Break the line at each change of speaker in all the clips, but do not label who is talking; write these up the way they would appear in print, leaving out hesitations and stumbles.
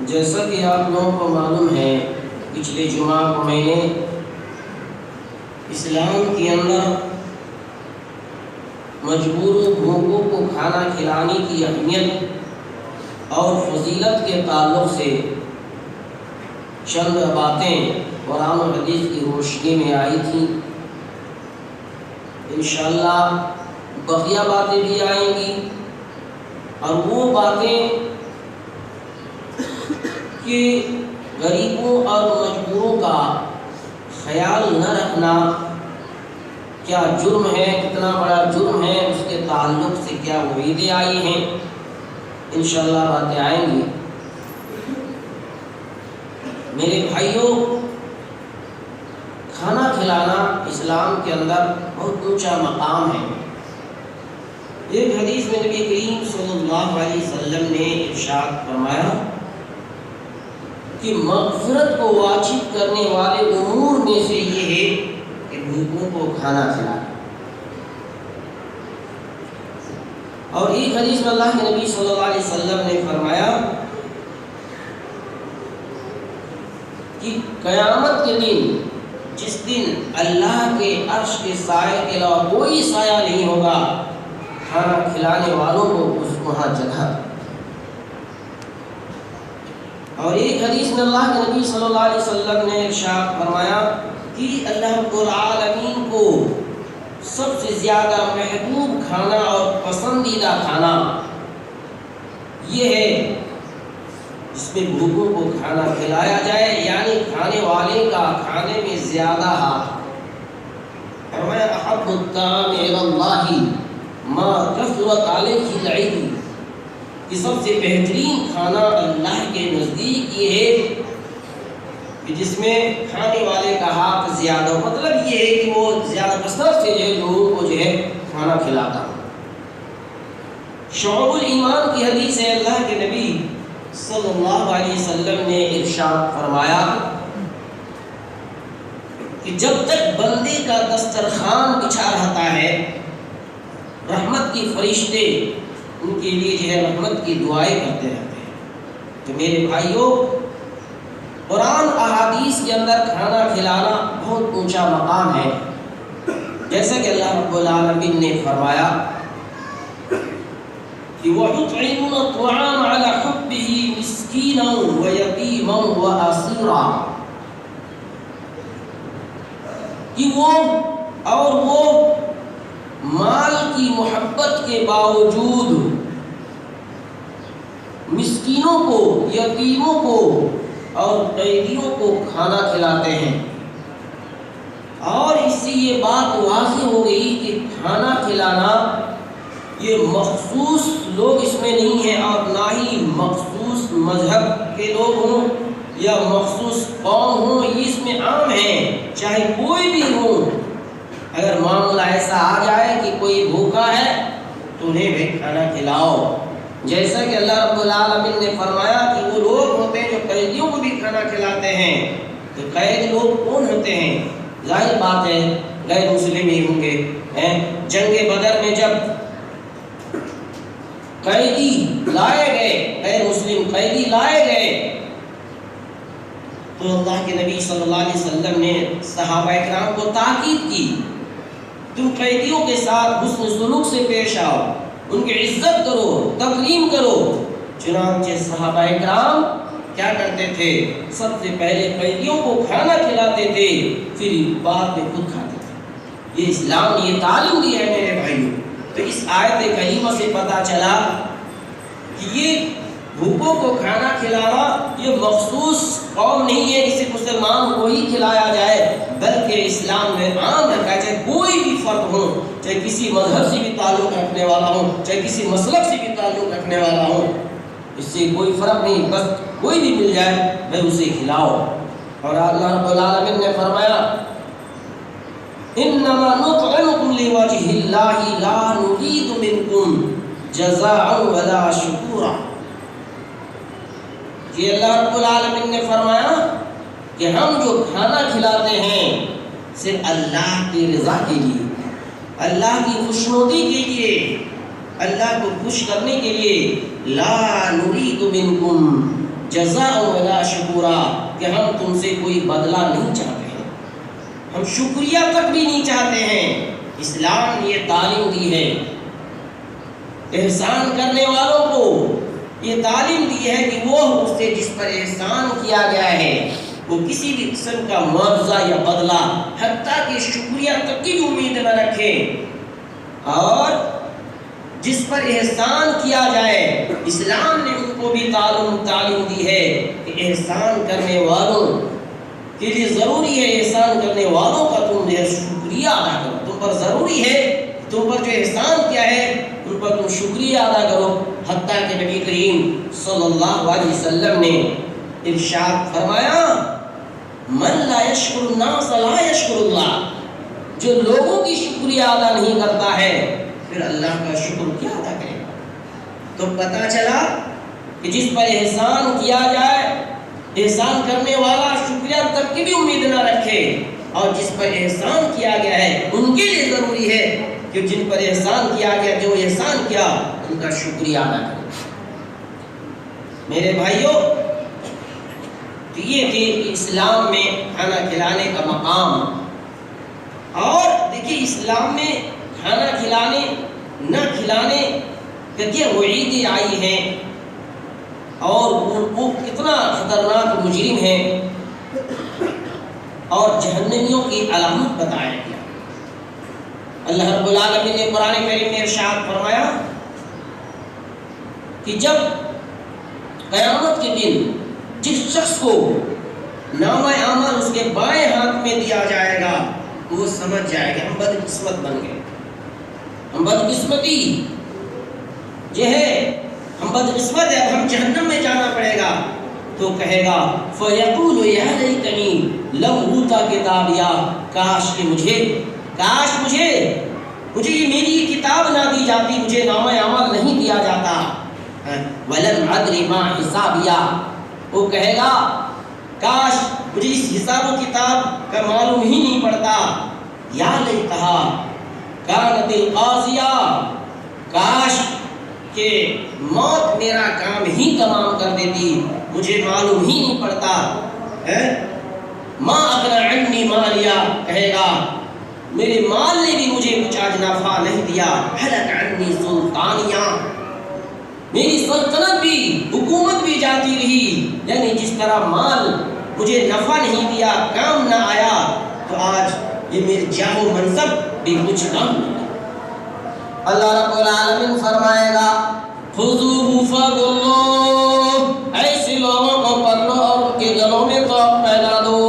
جیسا کہ آپ لوگوں کو معلوم ہے، پچھلے جمعہ کو میں نے اسلام کے اندر مجبور بھوکوں کو کھانا کھلانے کی اہمیت اور فضیلت کے تعلق سے چند باتیں قرآن و حدیث کی روشنی میں آئی تھیں۔ انشاءاللہ بقیہ باتیں بھی آئیں گی، اور وہ باتیں کہ غریبوں اور مجبوروں کا خیال نہ رکھنا کیا جرم ہے، کتنا بڑا جرم ہے، اس کے تعلق سے کیا وعیدیں آئی ہیں، انشاءاللہ باتیں آئیں گی۔ میرے بھائیوں، کھانا کھلانا اسلام کے اندر بہت اونچا مقام ہے۔ ایک حدیث میں نبی کریم صلی اللہ علیہ وسلم نے ارشاد فرمایا کہ مغفرت کو واجب کرنے والے امور میں سے یہ ہے کہ بھوکوں کو کھانا کھلانا۔ اور ایک حدیث میں اللہ کے نبی صلی اللہ علیہ وسلم نے فرمایا کہ قیامت کے دن، جس دن اللہ کے عرش کے سائے کے علاوہ کوئی سایہ نہیں ہوگا، کھانا کھلانے والوں کو اس وہاں جگہ۔ اور ایک حدیث میں اللہ کے نبی صلی اللہ علیہ وسلم نے ارشاد فرمایا کہ اللہ رب العالمین کو سب سے زیادہ محبوب کھانا اور پسندیدہ کھانا یہ ہے جس میں بھوکوں کو کھانا کھلایا جائے، یعنی کھانے والے کا کھانے میں زیادہ ہاتھ۔ فرمایا احب الطعام الی اللہ ما کثرت علیہ العید، کہ سب سے بہترین کھانا اللہ کے نزدیک یہ ہے کہ جس میں کھانے والے کا ہاتھ زیادہ ہو، مطلب یہ ہے کہ وہ زیادہ کثرت سے لوگوں کو کھانا کھلاتا ہو۔ شعب الایمان کی حدیث ہے، اللہ کے نبی صلی اللہ علیہ وسلم نے ارشاد فرمایا کہ جب تک بندے کا دسترخوان بچھا رہتا ہے، رحمت کی فرشتے ان کے لیے رحمت کی دعائیں کرتے رہتے ہیں۔ تو میرے بھائیوں، قرآن احادیث کے اندر کھانا کھلانا بہت اونچا مقام ہے، جیسا کہ اللہ رب العالمین نے فرمایا کہ وَيُطْعِمُونَ الطَّعَامَ عَلَى حُبِّهِ مِسْكِينًا وَيَتِيمًا وَأَسِيرًا، کہ وہ مال کی محبت کے باوجود مسکینوں کو، یتیموں کو اور قیدیوں کو کھانا کھلاتے ہیں۔ اور اس سے یہ بات واضح ہو گئی کہ کھانا کھلانا یہ مخصوص لوگ اس میں نہیں ہیں، اور نہ ہی مخصوص مذہب کے لوگ ہوں یا مخصوص قوم ہوں، یہ اس میں عام ہے، چاہے کوئی بھی ہو۔ اگر معاملہ ایسا آ جائے کہ کوئی بھوکا ہے تو انہیں بھی کھانا کھلاؤ، جیسا کہ اللہ رب العالمین نے فرمایا کہ وہ لوگ ہوتے ہیں جو قیدیوں کو بھی کھانا کھلاتے ہیں۔ تو قید لوگ کون ہوتے ہیں؟ ظاہر بات ہے غیر مسلم ہی ہوں گے۔ جنگ بدر میں جب قیدی لائے گئے، غیر مسلم قیدی لائے گئے، تو اللہ کے نبی صلی اللہ علیہ وسلم نے صحابہ کرام کو تاکید کی، تم قیدیوں کے ساتھ حسن سلوک سے پیش آؤ، ان کی عزت کرو، تکریم کرو۔ چنانچہ صحابہ کرام کیا کرتے تھے؟ سب سے پہلے قیدیوں کو کھانا کھلاتے تھے، پھر بعد میں خود کھاتے تھے۔ یہ اسلام نے یہ تعلیم دی ہے میرے بھائیوں۔ تو اس آیت کریمہ سے پتہ چلا کہ یہ بھوکوں کو کھانا کھلانا یہ مخصوص قوم نہیں ہے کہ صرف مسلمان کو ہی کھلایا جائے، بلکہ اسلام میں عام رکھا ہے، چاہے کوئی بھی فرد ہو، چاہے کسی مذہب سے بھی تعلق رکھنے والا ہو، چاہے کسی مسلک سے بھی تعلق رکھنے والا ہو، اس سے کوئی فرق نہیں، بس کوئی بھی مل جائے میں اسے کھلاؤ۔ اور اللہ رب العالمین نے فرمایا انما نطعمکم لوجہ اللہ لا نرید منکم جزاء ولا شکورا، کہ اللہ رب العالمین نے فرمایا کہ ہم جو کھانا کھلاتے ہیں صرف اللہ کی رضا کے لیے، اللہ کی خوشنودی کے لیے، اللہ کو خوش کرنے کے لیے، لا نرید منکم جزاء ولا شکورا، کہ ہم تم سے کوئی بدلہ نہیں چاہتے ہیں، ہم شکریہ تک بھی نہیں چاہتے ہیں۔ اسلام نے یہ تعلیم دی ہے، احسان کرنے والوں کو یہ تعلیم دی ہے کہ وہ اس سے جس پر احسان کیا گیا ہے وہ کسی بھی قسم کا معاوضہ یا بدلہ حتیٰ کہ شکریہ تک کی امید نہ رکھے، اور جس پر احسان کیا جائے اسلام نے ان کو بھی تعلیم دی ہے کہ احسان کرنے والوں کے لیے ضروری ہے، احسان کرنے والوں کا تم جو شکریہ ادا کرو، تم پر ضروری ہے تم پر جو احسان کیا ہے ان پر تم شکریہ ادا کرو۔ حتیٰ کہ نبی کریم صلی اللہ علیہ وسلم نے ارشاد فرمایا من لا یشکر الناس لا یشکر اللہ، جو لوگوں کی شکریہ ادا نہیں کرتا ہے پھر اللہ کا شکر کیا ادا کرے گا؟ تو پتہ چلا کہ جس پر احسان کیا جائے احسان کرنے والا شکریہ تک کی بھی امید نہ رکھے، اور جس پر احسان کیا گیا ہے ان کے لیے ضروری ہے کہ جن پر احسان کیا گیا جو احسان کیا ان کا شکریہ ادا کریں۔ میرے بھائیوں، تو یہ کہ اسلام میں کھانا کھلانے کا مقام، اور دیکھیے اسلام میں کھانا کھلانے نہ کھلانے کا کیا وعیدیں آئی ہیں، اور وہ کتنا خطرناک مجرم ہے، اور جہنمیوں کی علامت بتایا گیا۔ اللہ رب العالمین نے قرآن کریم میں ارشاد فرمایا کہ جب قیامت کے دن جس شخص کو نامہ اعمال اس کے بائیں ہاتھ میں دیا جائے گا وہ سمجھ جائے گا ہم بدقسمت بن گئے، ہم بدقسمتی جو ہے ہم بدقسمت ہے، اب ہم جہنم میں جانا پڑے گا، تو کہے گا فَيَقُولُ يَا لَيْتَنِي لَمْ أُوتَ كِتَابِيَهْ، کاش کہ مجھے یہ میری کتاب نہ دی جاتی، مجھے نامہ اعمال نہیں دیا جاتا۔ وَلَمْ أَدْرِ مَا حِسَابِيَهْ، وہ کہے گا کاش مجھے اس حساب و کتاب کا معلوم ہی نہیں پڑتا۔ یا لیتہا کانت القاضیہ، کاش کہ موت میرا کام ہی تمام کر دیتی، مجھے معلوم ہی نہیں پڑتا۔ ما اغنی عنی مالیا، کہے گا میرے مال نے بھی مجھے کچھ آج نفع نہیں دیا۔ ہلک عنی سلطانیہ، میری سلطنت بھی حکومت بھی جاتی رہی، یعنی جس طرح مال مجھے نفع نہیں دیا کام نہ آیا، تو آج یہ میرے جاہ و منصب بھی کچھ کام نہیں۔ اللہ رب العالمین فرمائے گا خذوہ فغلوہ، ایسے لوگوں کو پکڑو اور ان کے گلوں میں توق پہنا دو،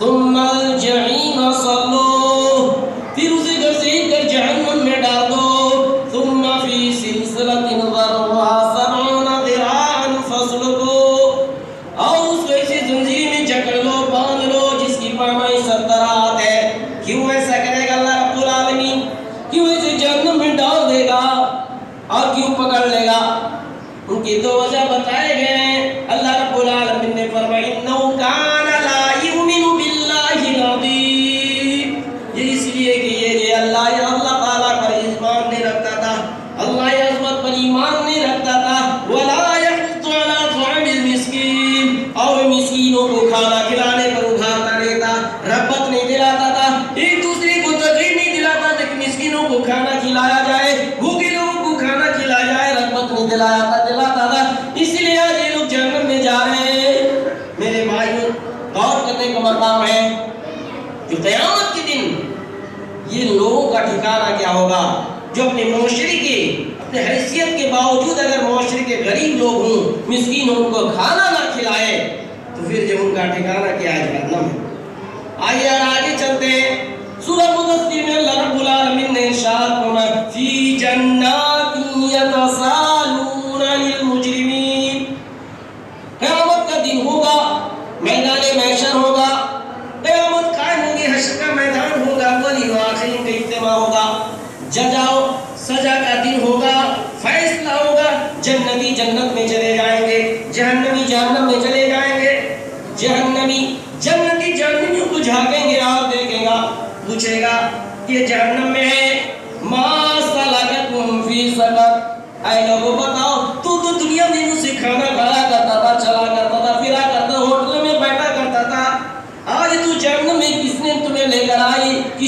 ثم الجحیم صلوہ، پھر اسے گھسیٹ کر جہنم میں ڈال دو، ثم فی سلسلۃ ذرعہا سبعون ذراعا فاسلکوہ، اور اس کو ایسی زنجیر میں جکڑ لو، باندھ لو جس کی پیمائی 70 ہاتھ ہے۔ کیوں ایسا کرے گا اللہ رب العالمین؟ کیوں اسے جہنم میں ڈال دے گا اور کیوں پکڑ لے گا؟ ان کی دو وجہ بتائے گئے ہیں۔ اللہ رب العالمین نے فرمایا انہ کان لا یؤمن باللہ العظیم، یہ اس لیے کہ یہ اللہ تعالیٰ پر ایمان نہیں رکھتا تھا، اللہ عظمت پر ایمان نہیں رکھتا تھا، ولا یحض علی طعام المسکین، اور مسکینوں کو کھانا کھلانے پر ابھارتا نہیں تھا، رغبت نہیں دلاتا تھا، ایک دوسرے کو ترغیب نہیں دلاتا تھا کہ مسکینوں کو کھانا کھلایا جائے، بھوکے لوگوں کو کھانا کھلایا جائے، رغبت نہیں دلاتا تھا۔ اس لیے آج یہ لوگ جہنم میں جا رہے ہیں۔ میرے بھائیوں، غور کرنے کا مقام ہے جو قیامت کے دن یہ لوگوں کا ٹھکانہ کیا ہوگا جو اپنے معاشرے کے اپنے حیثیت کے باوجود اگر معاشرے کے غریب لوگ ہوں، مسکین ہوں، ان کو کھانا نہ کھلائے تو پھر جب ان کا ٹھکانہ کیا ہے جہنم ہے۔ آئیے آگے چلتے ہیں۔ سورہ مدثر میں اللہ رب العالمین نے ارشاد فرمایا فی جنات یتساءلون للمجرمین، قیامت کا دن ہوگا، میدان محشر ہوگا، قیامت قائم ہوگی، حشر کا میدان ہوگا، اولی و آخرین کا اجتماع ہوگا، جزا و سزا کا دن ہوگا، فیصلہ ہوگا، جنتی جنت میں چلے جائیں گے، جہنمی جہنم میں چلے جائیں گے، جنتی جہنمیوں کو جھانکیں گے اور دیکھیں گا، پوچھے گا یہ جہنم میں ہے، ما سلککم فی سقر، اے لوگوں بتاؤ تو دنیا میں مجھ سے کھانا کھایا کرتا تھا، چلا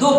2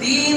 3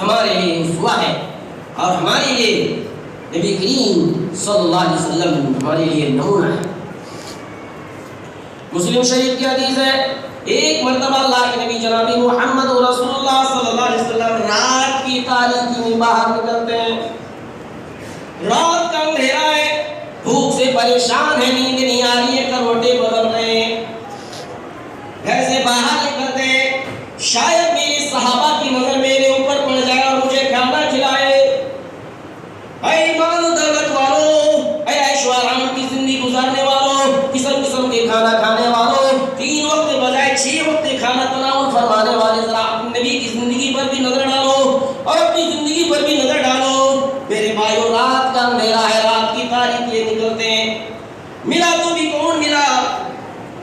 ہمارے لیے اسوہ ہے، اور ہمارے لیے نبی کریم صلی اللہ علیہ وسلم ہمارے لیے نمونہ ہے۔ مسلم شریف کی حدیث ہے، ایک مرتبہ اللہ کے نبی جناب محمد رسول اللہ صلی اللہ علیہ وسلم رات کی تاریکی میں باہر نکلتے ہیں، رات کا اندھیرا ہے، بھوک سے پریشان ہے، نیند نہیں آ رہی ہے، کروٹیں بدل رہے ہیں، گھر سے باہر نکلتے ہیں، شاید میرے صحابہ کی نظر میرے اوپر پڑ جائے اور مجھے کھانا کھلائے۔ اے ایمان و دولت والوں، اے عیش و آرام کی زندگی گزارنے والوں، قسم قسم کے کھانا کھانے والوں، 3 وقت بجائے 6 وقت کھانا تناول فرمانے والے، ذرا نبی کی زندگی پر بھی نظر ڈالو اور اپنی زندگی پر بھی نظر ڈالو۔ میرے بھائیو، رات کا اندھیرا ہے، رات کی تاریکی نکلتے ہیں۔ ملا تو بھی کون ملا؟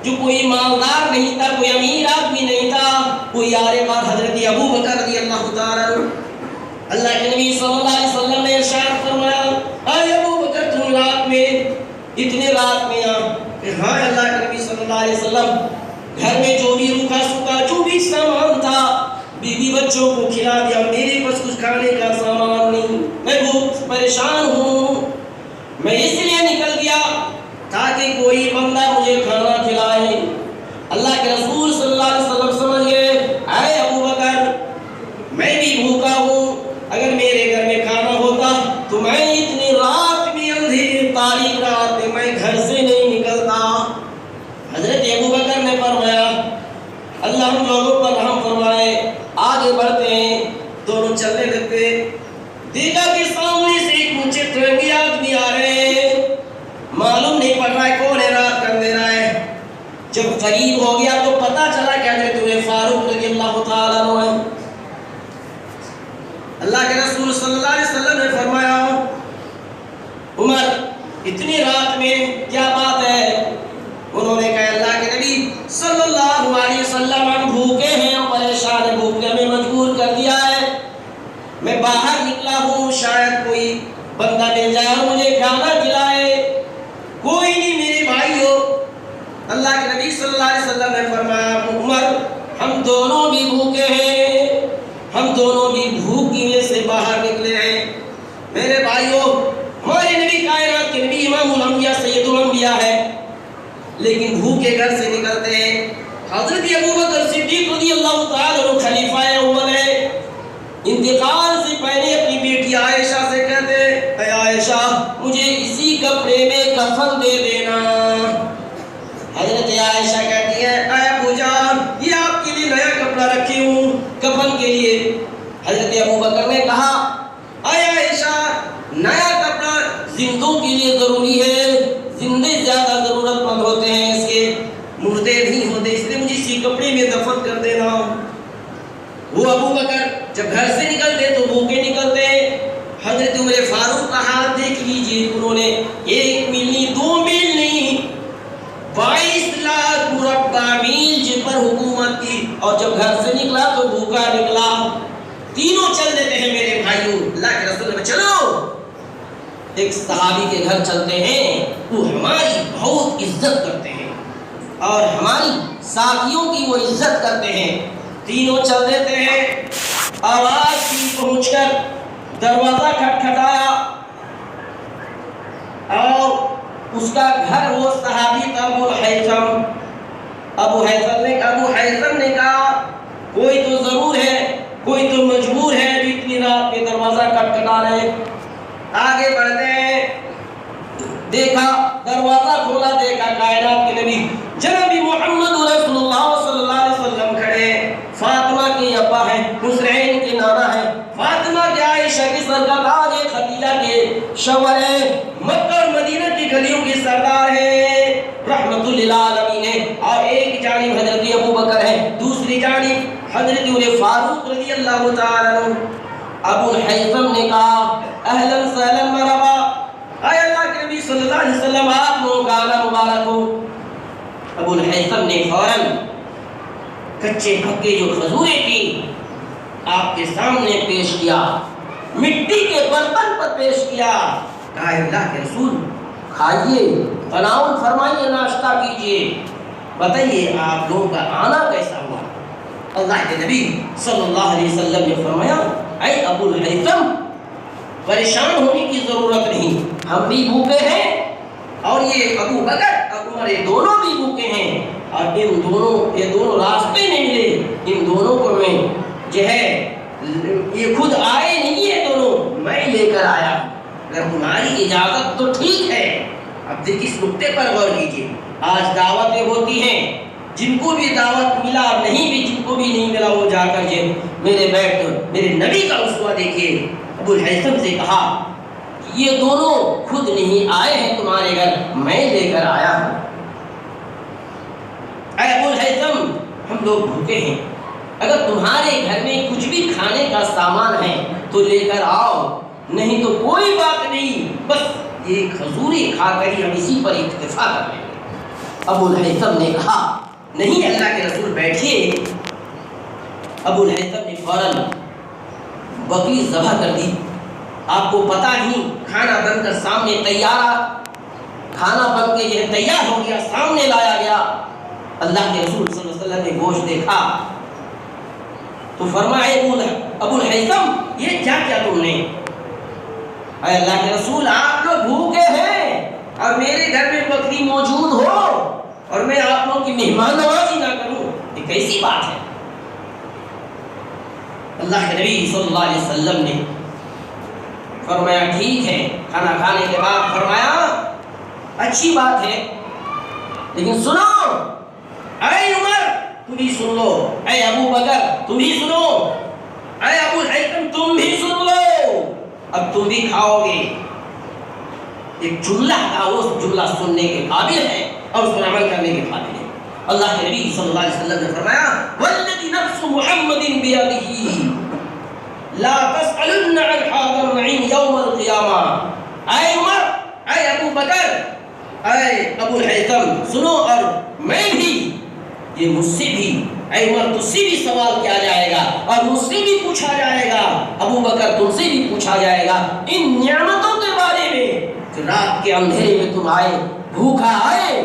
جو کوئی مالدار نہیں تھا، کوئی امیر آدمی نہیں تھا، کوئی عارف، حضرت ابو بکر رضی اللہ تعالیٰ عنہ۔ اللہ کے نبی صلی اللہ علیہ وسلم نے ارشاد فرمایا، اے ابو بکر تم رات میں، اتنے رات میں ہاں اللہ کے نبی صلی اللہ علیہ وسلم گھر میں جو بھی روکھا سوکھا جو بھی سامان تھا بیوی بچوں کو کھلا دیا، میرے پاس کچھ کھانے کا سامان نہیں، میں بہت پریشان ہوں، میں اس لیے نکل گیا تاکہ کوئی بندہ مجھے کھانا کھلائے۔ اللہ کے رسول صلی اللہ علیہ وسلم سمجھ گئے، اے ابو بکر میں بھی بھوکا ہوں، اگر میرے گھر میں کھانا ہوتا تو میں اتنی رات میں، اندھیری تاریک رات میں، میں گھر سے نہیں نکلتا۔ حضرت ابو بکر نے فرمایا، اللہ ہم لوگوں پر رحم فرمائے، آگے بڑھتے ہیں، دونوں چلنے لگتے، دیکھا کہ سامنے سے ایک اونچے ترنگی آدمی آ رہے ہیں، معلوم نہیں پڑ رہا ہے کون ہے، رات کا اندھیرا ہے۔ جب قریب ہو گیا تو پتا چلا کہ حضرت عمر فاروق رضی اللہ تعالیٰ عنہ ہے۔ اللہ کے رسول صلی اللہ علیہ وسلم نے فرمایا، عمر اتنی رات میں کیا بات ہے؟ انہوں نے کہا، اللہ کے نبی صلی اللہ علیہ وسلم ہم بھوکے ہیں، ہم پریشان ہیں، بھوک نے ہمیں مجبور کر دیا ہے، میں باہر نکلا ہوں، شاید کوئی بندہ مل جائے اور مجھے کھانا کھلائے، کوئی نہیں میرے بھائیو۔ اللہ کے نبی صلی اللہ علیہ وسلم نے فرمایا، عمر ہم دونوں بھی بھوکے ہیں، ہم دونوں بھی بھوک کی وجہ سے باہر نکلے ہیں۔ میرے بھائیو، ہمارے نبی کائنات کے نبی امام الانبیاء سید الانبیاء ہے، لیکن بھوکے گھر سے نکلتے ہیں۔ حضرت ابو بکر صدیق رضی اللہ تعالیٰ عنہ خلیفہ اول ہے، انتقال سے پہلے اپنی بیٹی عائشہ سے کہتے، اے عائشہ مجھے اسی کپڑے میں کفن دے دینا۔ حضرت عائشہ کہتی ہے، اے ابو جان یہ آپ کے لیے نیا کپڑا رکھی ہوں کفن کے لیے۔ حضرت ابو بکر نے کہا، اے عائشہ نیا کپڑا زندوں کے لیے ضروری ہے، زندے زیادہ ضرورت مند ہوتے ہیں، اس کے مردے نہیں ہوتے، اس لیے مجھے اسی کپڑے میں دفن کر دینا۔ وہ ابو بکر جب گھر سے نکلتے تو بھوکے نکلتے۔ حضرت عمر فاروق کا حال دیکھ لیجئے، انہوں نے 1 میل نہیں 2 میل نہیں 22 لاکھ مربع میل جن پر حکومت کی، اور جب گھر سے نکلا تو بھوکا نکلا۔ تینوں چل دیتے ہیں میرے بھائیوں، اللہ کے رسول نے چلو ایک صحابی کے گھر چلتے ہیں، وہ ہماری بہت عزت کرتے ہیں اور ہماری ساتھیوں کی وہ عزت کرتے ہیں۔ تینوں چل دیتے ہیں، آواز کی پہنچ کر دروازہ کھٹکھٹایا اور اس کا گھر وہ صحابی تھا ابو حیثم نے کہا کوئی تو ضرور ہے، کوئی تو مجبور ہے جو اتنی رات میں دروازہ کھٹکھٹا رہے۔ آگے بڑھتے ہیں، دیکھا دروازہ کھولا، دیکھا کائنات کے نبی جناب محمد رسول اللہ صلی اللہ علیہ وسلم کھڑے ہیں۔ فاطمہ کے ابا ہیں، حسین کے نانا ہیں، فاطمہ کے عائشہ کی سرکار ہے، خدیجہ کے شوہر ہیں، مکہ اور مدینہ کی گلیوں کی سردار ہیں، رحمت للعالمین ہیں، اور ایک جانب حضرت ابو بکر ہے، دوسری جانب حضرت عمر فاروق رضی اللہ تعالیٰ عنہ۔ ابو الحیثم نے کہا، اہلا سہلا مرحبا، اے اللہ کے نبی صلی اللہ علیہ وسلم آپ لوگوں کا آنا مبارک ہو۔ ابو الحیثم نے فوراً کچے پکے جو کھجوریں تھیں آپ کے سامنے پیش کیا، مٹی کے برتن پر پیش کیا، کہا اللہ کے رسول کھائیے، تناول فرمائیے، ناشتہ کیجیے، بتائیے آپ لوگوں کا آنا کیسا ہوا؟ اللہ کے نبی صلی اللہ علیہ وسلم نے فرمایا، اے ابو الہیثم پریشان ہونے کی ضرورت نہیں، ہم بھی بھوکے ہیں اور یہ ابو بکر اور عمر یہ دونوں بھی بھوکے ہیں، اور یہ دونوں راستے نہیں ملے، ان دونوں کو میں جو ہے یہ خود آئے نہیں ہے دونوں، میں لے کر آیا، اگر تمہاری اجازت تو ٹھیک ہے۔ اب دیکھیے اس نقطے پر غور کیجیے، آج دعوتیں ہوتی ہیں، جن کو بھی دعوت ملا اور نہیں بھی جن کو بھی نہیں ملا وہ جا کر میرے نبی کا اسوہ دیکھیے۔ ابو الہیثم سے کہا کہ یہ دونوں خود نہیں آئے ہیں تمہارے گھر، میں لے کر آیا ہوں۔ اے ابو الہیثم ہم لوگ بھوکے ہیں، اگر تمہارے گھر میں کچھ بھی کھانے کا سامان ہے تو لے کر آؤ، نہیں تو کوئی بات نہیں، بس یہ کھجوریں کھا کر ہی ہم اسی پر اکتفا کر لیں گے۔ ابو الہیثم نے کہا نہیں اللہ کے رسول بیٹھیے۔ ابو الہیثم نے فوراً بکری ذبح کر دی۔ آپ کو پتہ نہیں کھانا بن کر سامنے کھانا بن کے یہ تیار ہو گیا، سامنے لایا گیا، اللہ کے رسول صلی اللہ علیہ وسلم نے گوشت دیکھا تو فرمایا ابو الہیثم یہ کیا کیا تم نے؟ اے اللہ کے رسول آپ لوگ بھوکے ہیں اور میرے گھر میں بکری موجود ہو اور میں آپ لوگوں کی مہمان نوازی نہ کروں، یہ کیسی بات ہے؟ اللہ کے نبی صلی اللہ علیہ وسلم نے فرمایا ٹھیک ہے، کھانا کھانے کے بعد فرمایا اچھی بات ہے، لیکن سنو، اے عمر تم بھی سن لو، اے ابو بکر تم بھی سنو، اے ابو الہیثم تم بھی سن لو، اب تم بھی کھاؤ گے۔ ایک جملہ تھا، وہ جملہ سننے کے قابل ہے اور اس پر عمل کرنے کے قابل ہے۔ اللہ کے نبی صلی اللہ علیہ وسلم نے فرمایا والذی نفس محمد بیدہ لا تسألن عن هذا النعیم یوم القیامہ۔ اے عمر، اے ابو بکر، اے ابو الہیثم سنو، اور میں بھی، یہ مجھ سے بھی، اے عمر تجھ سے بھی سوال کیا جائے گا اور مجھ سے بھی پوچھا جائے گا، ابو بکر تم سے بھی پوچھا جائے گا ان نعمتوں کے بارے میں کہ رات کے اندھیرے میں تم آئے، بھوکا آئے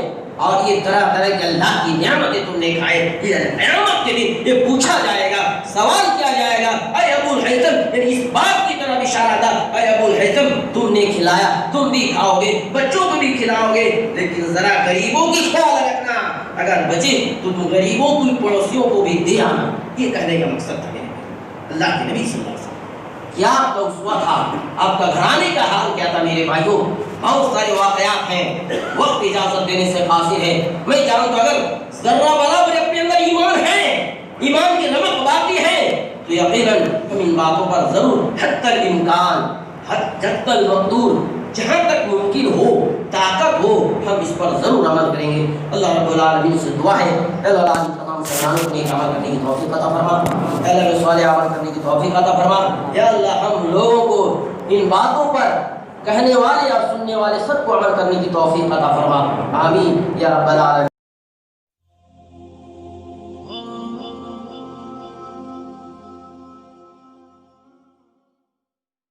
اور یہ طرح طرح کی اللہ کی نعمتیں تم نے کھائے، یہ قیامت کے دن یہ پوچھا جائے گا، سوال کیا جائے گا۔ اے ابو الہیثم، یعنی اس بات کی طرف اشارہ تھا، اے ابو الہیثم تم نے کھلایا، تم بھی کھاؤ گے، بچوں کو بھی کھلاؤ گے، لیکن ذرا غریبوں کی خیال رکھنا، اگر بچے تو تم غریبوں کو پڑوسیوں کو بھی دے آنا۔ یہ کہنے کا مقصد تھا اللہ کے نبی صلی اللہ علیہ وسلم۔ کیا آپ کا اسوہ تھا، آپ کا گھرانے کا حال کیا تھا میرے بھائیوں؟ بہت سارے واقعات ہیں، وقت اجازت دینے سے قاصر ہے۔ میں جانتا اگر ذرہ برابر اپنے اندر ایمان ہے، ایمان کی نمک باقی ہے تو یقیناً ہم ان باتوں پر ضرور حتی الامکان، حتی المقدور، جہاں تک ممکن ہو، طاقت ہو، ہم اس پر ضرور عمل کریں گے۔ اللہ رب العالمین سے دعا ہے اللہ العالمین تمام مسلمانوں کو نیک عمل کرنے کی توفیق عطا فرما، اللہ صالح عمل کرنے کی توفیق عطا فرما۔ یا اللہ ہم لوگوں کو ان باتوں پر کہنے والے اور سننے والے سب کو عمل کرنے کی توفیق عطا فرما، آمین یا رب العالمین۔